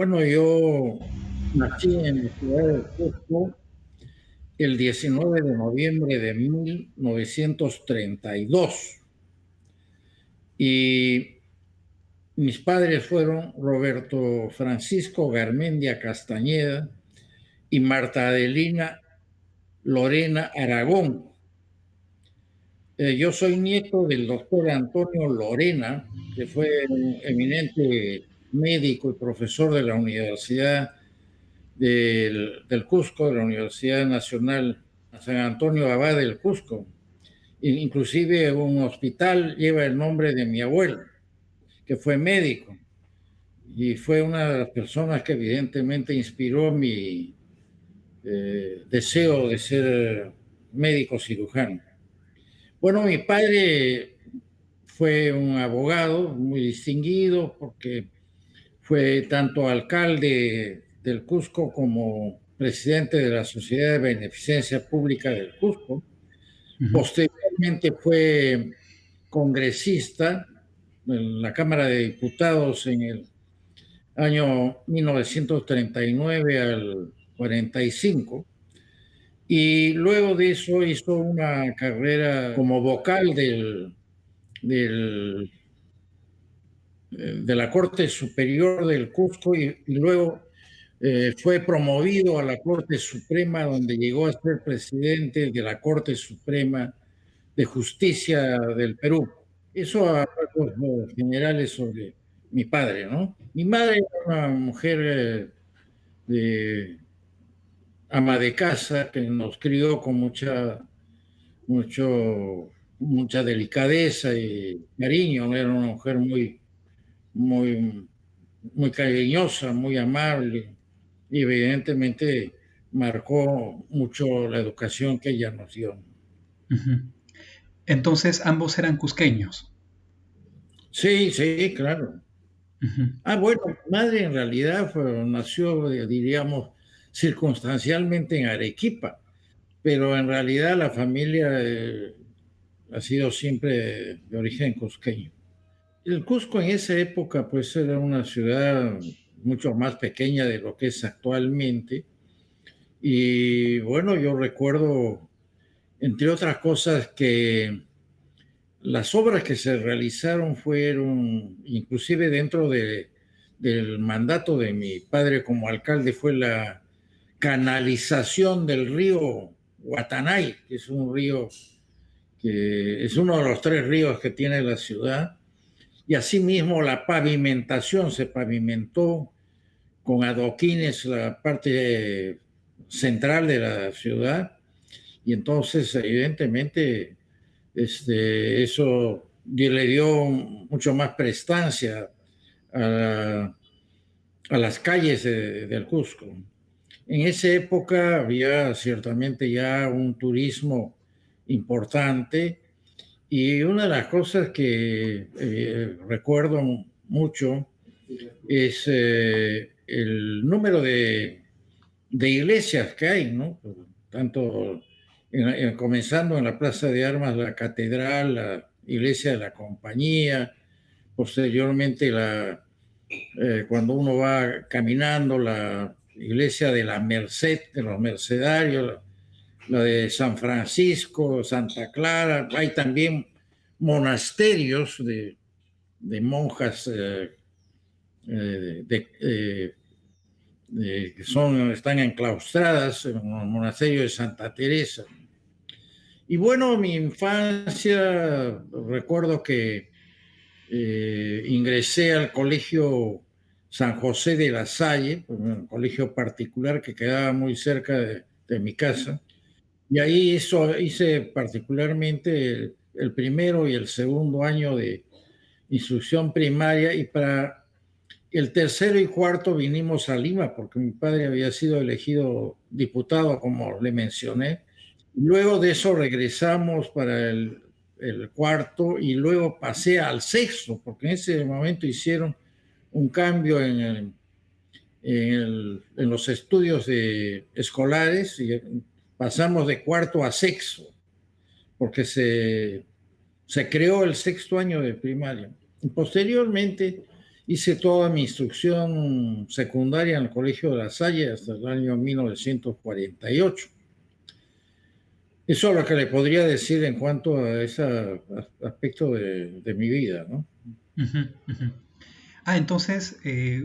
Bueno, yo nací en la ciudad de Cusco el 19 de noviembre de 1932 y mis padres fueron Roberto Francisco Garmendia Castañeda y Marta Adelina Lorena Aragón. Yo soy nieto del doctor Antonio Lorena, que fue un eminente médico y profesor de la Universidad del Cusco, de la Universidad Nacional San Antonio Abad del Cusco. Inclusive un hospital lleva el nombre de mi abuelo, que fue médico y fue una de las personas que evidentemente inspiró mi deseo de ser médico cirujano. Bueno, mi padre fue un abogado muy distinguido porque fue tanto alcalde del Cusco como presidente de la Sociedad de Beneficencia Pública del Cusco. Ujú. Posteriormente fue congresista en la Cámara de Diputados en el año 1939 al 45 y luego de eso hizo una carrera como vocal del de la Corte Superior del Cusco y luego fue promovido a la Corte Suprema, donde llegó a ser presidente de la Corte Suprema de Justicia del Perú. Eso a rasgos generales sobre mi padre, ¿no? Mi madre era una mujer de ama de casa que nos crió con mucha delicadeza y cariño, ¿no? Era una mujer muy, muy cariñosa, muy amable y evidentemente marcó mucho la educación que ella nos dio. Ujú. Entonces ambos eran cusqueños. Sí, sí, claro. Ujú. Bueno, mi madre en realidad nació, diríamos, circunstancialmente en Arequipa, pero en realidad la familia ha sido siempre de origen cusqueño. El Cusco en esa época pues era una ciudad mucho más pequeña de lo que es actualmente. Y bueno, yo recuerdo, entre otras cosas, que las obras que se realizaron fueron, inclusive del mandato de mi padre como alcalde, fue la canalización del río Guatanay, que es un río que es uno de los tres ríos que tiene la ciudad, y asimismo la pavimentación, se pavimentó con adoquines la parte central de la ciudad. Y entonces, evidentemente, eso le dio mucho más prestancia a, a las calles del Cusco. En esa época había ciertamente ya un turismo importante y una de las cosas que recuerdo mucho es el número de iglesias que hay, ¿no? Tanto comenzando en la Plaza de Armas, la Catedral, la Iglesia de la Compañía, posteriormente cuando uno va caminando, la Iglesia de la Merced, de los Mercedarios, la de San Francisco, Santa Clara, hay también monasterios de monjas que están enclaustradas en el monasterio de Santa Teresa. Y bueno, mi infancia, recuerdo que ingresé al colegio San José de la Salle, un colegio particular que quedaba muy cerca de mi casa, y ahí hice particularmente el primero y el segundo año de instrucción primaria, y para el tercero y cuarto vinimos a Lima porque mi padre había sido elegido diputado, como le mencioné. Luego de eso regresamos para el cuarto y luego pasé al sexto, porque en ese momento hicieron un cambio en los estudios escolares y pasamos de cuarto a sexto, porque se creó el sexto año de primaria. Y posteriormente Hice toda mi instrucción secundaria en el Colegio de La Salle hasta el año 1948. Eso es lo que le podría decir en cuanto a ese aspecto de mi vida, ¿no? Ujú, ujú. Entonces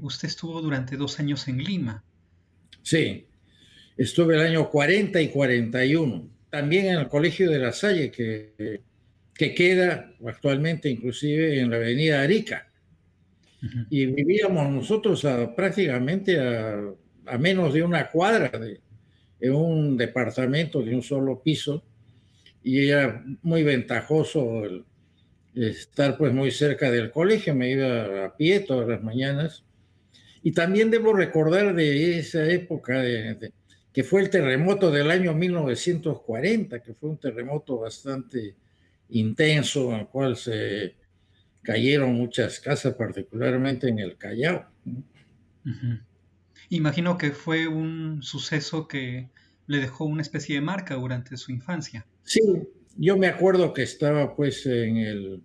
usted estuvo durante 2 años en Lima. Sí, estuve el año 40 y 41. También en el Colegio de La Salle, que queda actualmente inclusive en la avenida Arica. Ujú, Y vivíamos nosotros prácticamente a menos de una cuadra en un departamento de un solo piso, y era muy ventajoso estar pues muy cerca del colegio. Me iba a pie todas las mañanas. Y también debo recordar de esa época que fue el terremoto del año 1940, que fue un terremoto bastante intenso, en el cual se cayeron muchas casas, particularmente en el Callao. ujú. Imagino que fue un suceso que le dejó una especie de marca durante su infancia. Sí, yo me acuerdo que estaba pues en el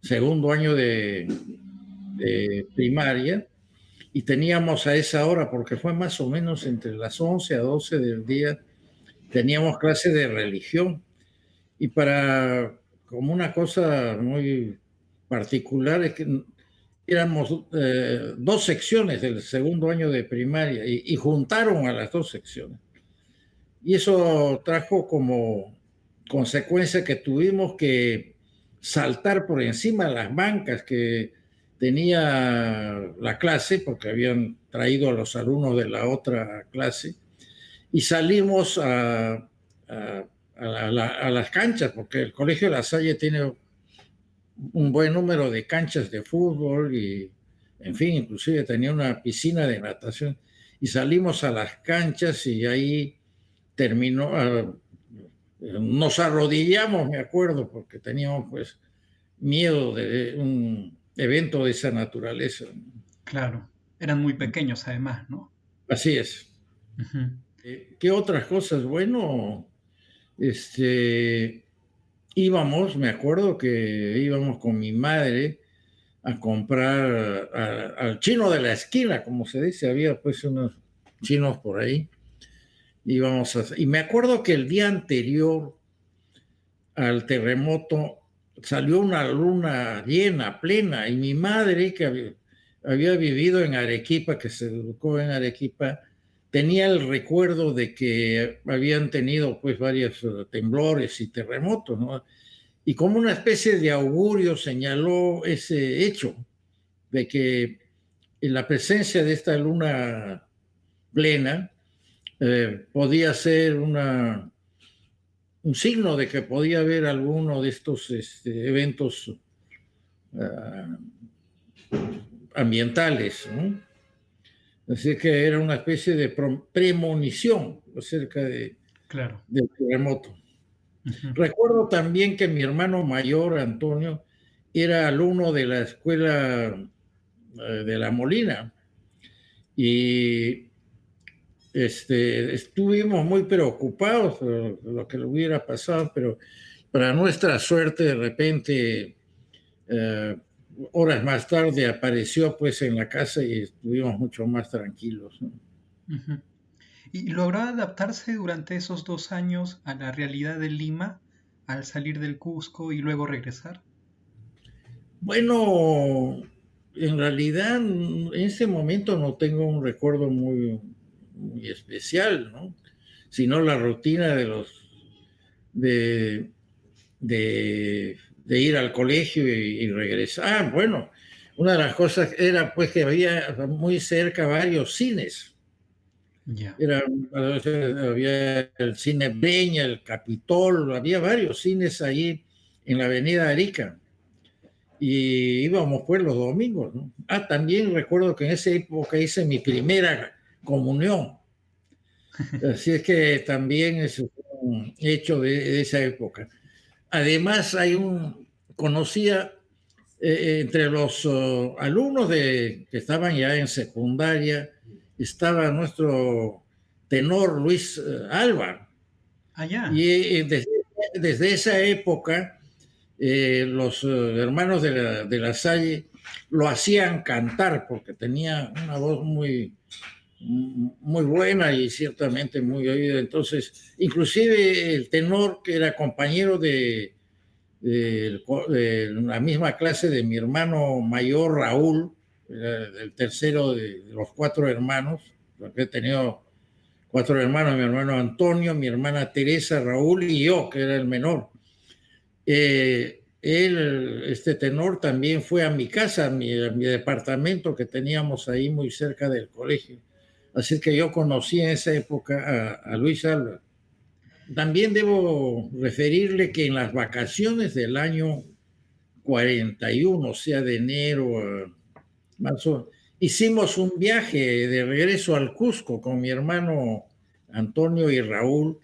segundo año de primaria, y teníamos a esa hora, porque fue más o menos entre las 11 a 12 del día, teníamos clase de religión. Y como una cosa muy particular, es que éramos dos secciones del segundo año de primaria, y juntaron a las dos secciones. Y eso trajo como consecuencia que tuvimos que saltar por encima de las bancas que tenía la clase, porque habían traído a los alumnos de la otra clase, y salimos a las canchas, porque el Colegio de La Salle tiene un buen número de canchas de fútbol y, en fin, inclusive tenía una piscina de natación. Y salimos a las canchas y ahí terminó, nos arrodillamos, me acuerdo, porque teníamos pues miedo de un evento de esa naturaleza. Claro, eran muy pequeños además, ¿no? Así es. Ujú, ¿Qué otras cosas? Bueno, este, íbamos, me acuerdo que íbamos con mi madre a comprar al chino de la esquina, como se dice. Había pues unos chinos por ahí. Y me acuerdo que el día anterior al terremoto salió una luna llena, plena, y mi madre, que había vivido en Arequipa, que se educó en Arequipa, tenía el recuerdo de que habían tenido pues varios temblores y terremotos, ¿no? Y como una especie de augurio señaló ese hecho de que en la presencia de esta luna plena podía ser un signo de que podía haber alguno de estos eventos uh, ambientales, ¿no? Así que era una especie de premonición acerca claro. del terremoto. Ujú, Recuerdo también que mi hermano mayor, Antonio, era alumno de la escuela de La Molina, y estuvimos muy preocupados por lo que le hubiera pasado, pero para nuestra suerte, de repente, eh, horas más tarde, apareció pues en la casa y estuvimos mucho más tranquilos, ¿no? ujú. ¿Y logró adaptarse durante esos 2 años a la realidad de Lima al salir del Cusco y luego regresar? Bueno, en realidad en ese momento no tengo un recuerdo muy especial, ¿no? Sino la rutina de, de ir al colegio y regresar. Bueno, una de las cosas era pues que había muy cerca varios cines. Ya. Era, había el cine Breña, el Capitol, había varios cines ahí en la avenida Arica, y íbamos pues los domingos, ¿no? También recuerdo que en esa época hice mi primera comunión, así es que también es un hecho de esa época. Además, conocía entre los alumnos que estaban ya en secundaria, estaba nuestro tenor Luis Alba. Allá. Y desde esa época Los hermanos de la Salle lo hacían cantar porque tenía una voz muy buena y ciertamente muy oída. Entonces, inclusive el tenor que era compañero de la misma clase de mi hermano mayor Raúl, el tercero de los cuatro hermanos, porque he tenido cuatro hermanos, mi hermano Antonio, mi hermana Teresa, Raúl y yo, que era el menor. Este tenor también fue a mi casa, a mi departamento que teníamos ahí muy cerca del colegio. Así que yo conocí en esa época a Luis Alba. También debo referirle que en las vacaciones del año 41, o sea, de enero a marzo, hicimos un viaje de regreso al Cusco con mi hermano Antonio y Raúl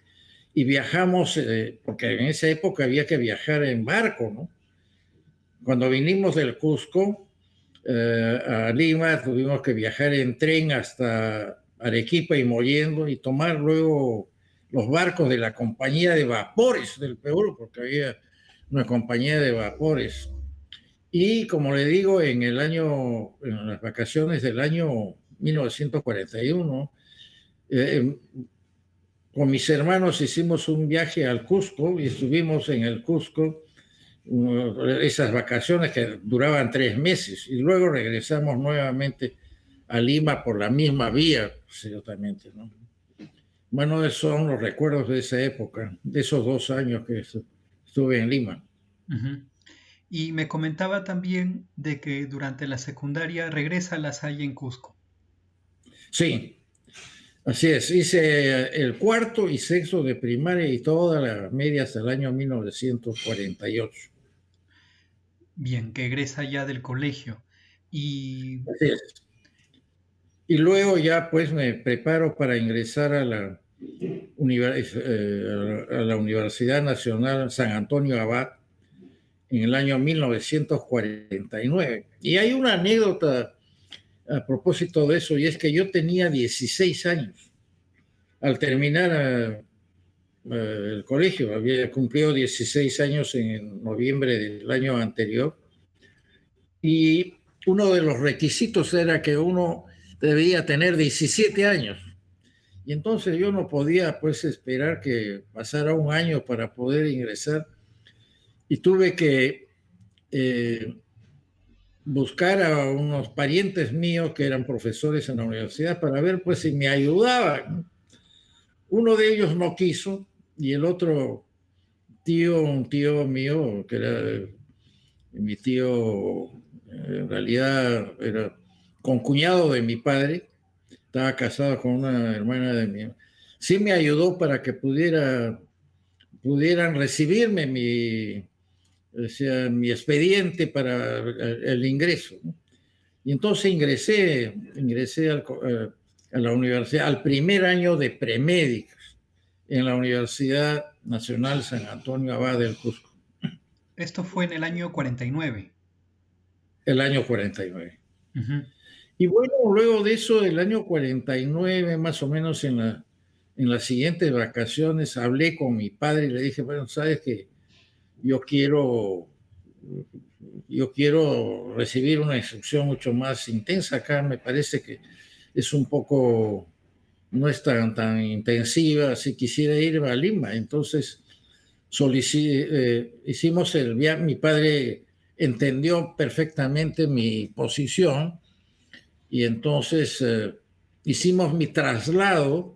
y viajamos, porque en esa época había que viajar en barco, ¿no? Cuando vinimos del Cusco a Lima, tuvimos que viajar en tren hasta Arequipa y Mollendo y tomar luego los barcos de la compañía de vapores del Perú, porque había una compañía de vapores. Y como le digo, en las vacaciones del año 1941, eh, con mis hermanos hicimos un viaje al Cusco y estuvimos en el Cusco esas vacaciones que duraban 3 meses y luego regresamos nuevamente a Lima por la misma vía, ciertamente, ¿no? Bueno, esos son los recuerdos de esa época, de esos 2 años que estuve en Lima. Ujú. Y me comentaba también de que durante la secundaria regresa a La Salle en Cusco. Sí, así es. Hice el cuarto y sexto de primaria y toda la media hasta el año 1948. Bien, que egresa ya del colegio. Y Así es. Y luego ya pues me preparo para ingresar a a la Universidad Nacional San Antonio Abad en el año 1949. Y hay una anécdota a propósito de eso, y es que yo tenía 16 años al terminar el colegio. Había cumplido 16 años en noviembre del año anterior. Y uno de los requisitos era que uno debía tener 17 años. Y entonces yo no podía pues esperar que pasara un año para poder ingresar y tuve que buscar a unos parientes míos que eran profesores en la universidad para ver pues si me ayudaban. Uno de ellos no quiso y el otro un tío mío, que era mi tío, en realidad era concuñado de mi padre, estaba casado con una hermana de mi, sí me ayudó para que pudieran recibirme o sea, mi expediente para el ingreso, ¿no? Y entonces ingresé a la universidad, al primer año de premédicos en la Universidad Nacional San Antonio Abad del Cusco, esto fue en el año 49. el año 49. Ujú. Y bueno, luego de eso, el año 49, más o menos en las siguientes vacaciones, hablé con mi padre y le dije, bueno, sabes que yo quiero, yo quiero recibir una instrucción mucho más intensa acá, me parece que es un poco, no es tan intensiva, si quisiera ir a Lima. Entonces, hicimos el viaje, mi padre entendió perfectamente mi posición y entonces hicimos mi traslado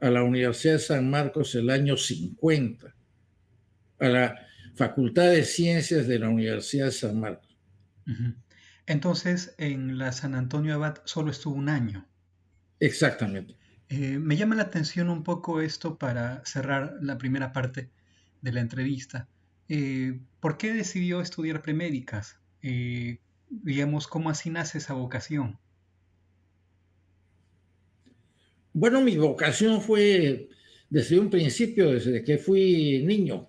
a la Universidad de San Marcos el año 50, a la Facultad de Ciencias de la Universidad de San Marcos. Ujú. Entonces, en la San Antonio Abad solo estuvo un año. Exactamente. Me llama la atención un poco esto para cerrar la primera parte de la entrevista. ¿Por qué decidió estudiar premédicas? Digamos, ¿cómo así nace esa vocación? Bueno, mi vocación fue desde un principio, desde que fui niño.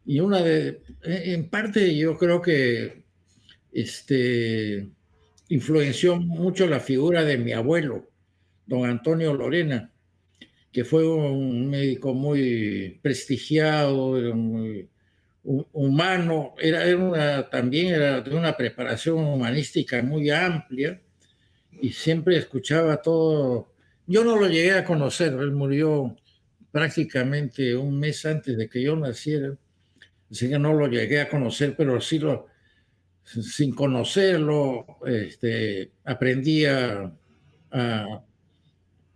Y en parte yo creo que influenció mucho la figura de mi abuelo, don Antonio Lorena, que fue un médico muy prestigiado, era humano, también era de una preparación humanística muy amplia y siempre escuchaba todo. Yo no lo llegué a conocer, él murió prácticamente un mes antes de que yo naciera, así que no lo llegué a conocer, pero sí sin conocerlo, aprendí a,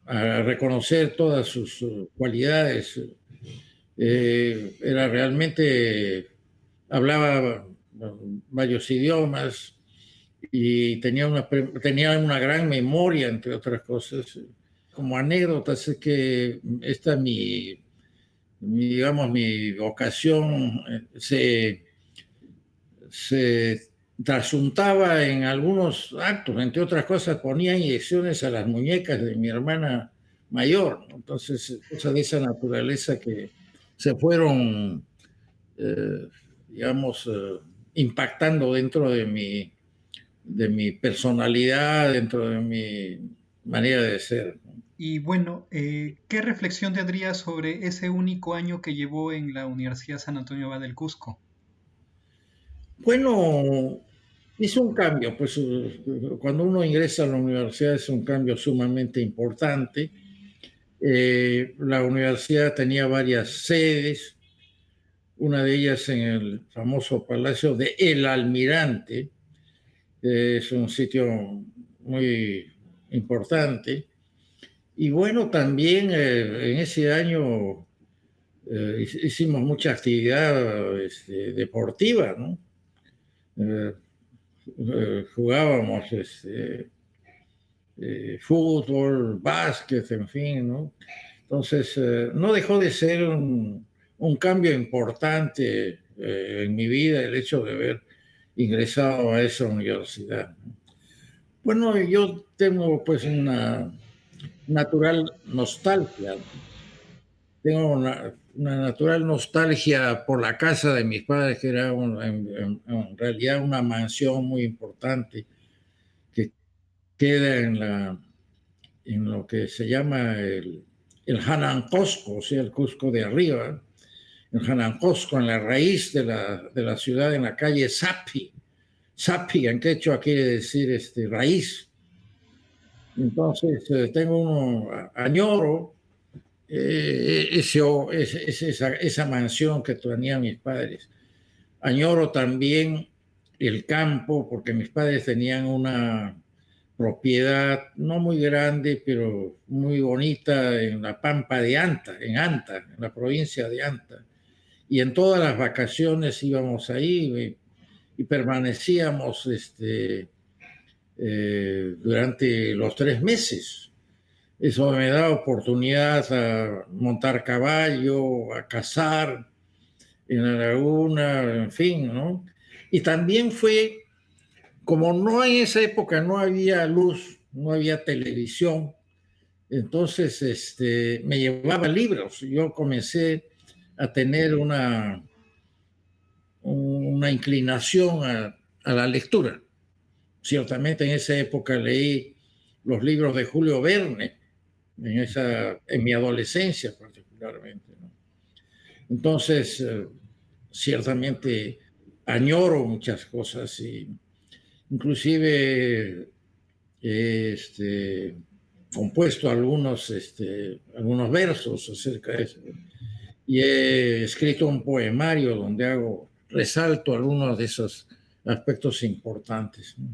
a reconocer todas sus cualidades. Era realmente, hablaba varios idiomas y tenía una gran memoria, entre otras cosas. Como anécdotas, es que esta digamos, mi vocación se trasuntaba en algunos actos, entre otras cosas, ponía inyecciones a las muñecas de mi hermana mayor. Entonces, cosas de esa naturaleza que se fueron, eh, digamos, impactando dentro de mi personalidad, dentro de mi manera de ser. Y bueno, ¿qué reflexión tendrías sobre ese único año que llevó en la Universidad San Antonio Abad del Cusco? Bueno, hizo un cambio, pues cuando uno ingresa a la universidad es un cambio sumamente importante. La universidad tenía varias sedes, una de ellas en el famoso Palacio de El Almirante, que es un sitio muy importante. Y bueno, también en ese año hicimos mucha actividad deportiva, ¿no? Eh, Jugábamos fútbol, básquet, en fin, ¿no? Entonces, no dejó de ser un cambio importante en mi vida el hecho de haber ingresado a esa universidad. Bueno, yo tengo pues una natural nostalgia, tengo una natural nostalgia por la casa de mis padres, que era en realidad una mansión muy importante que queda en lo que se llama el Hanan Cusco, o sea, el Cusco de arriba, el Hanan Cusco, en la raíz de la ciudad, en la calle Sapi. Sapi en quechua quiere decir raíz. Entonces, tengo añoro esa mansión que tenían mis padres. Añoro también el campo, porque mis padres tenían una propiedad no muy grande, pero muy bonita en la Pampa de Anta, en la provincia de Anta. Y en todas las vacaciones íbamos ahí y permanecíamos durante los 3 meses. Eso me da oportunidad a montar caballo, a cazar en la laguna, en fin, ¿no? Y también fue, como no en esa época no había luz, no había televisión, entonces me llevaba libros. Yo comencé a tener una inclinación a la lectura. Ciertamente en esa época leí los libros de Julio Verne, en mi adolescencia particularmente, ¿no? Entonces, ciertamente añoro muchas cosas y inclusive compuesto algunos versos acerca de eso. Y he escrito un poemario donde resalto algunos de esos aspectos importantes, ¿no?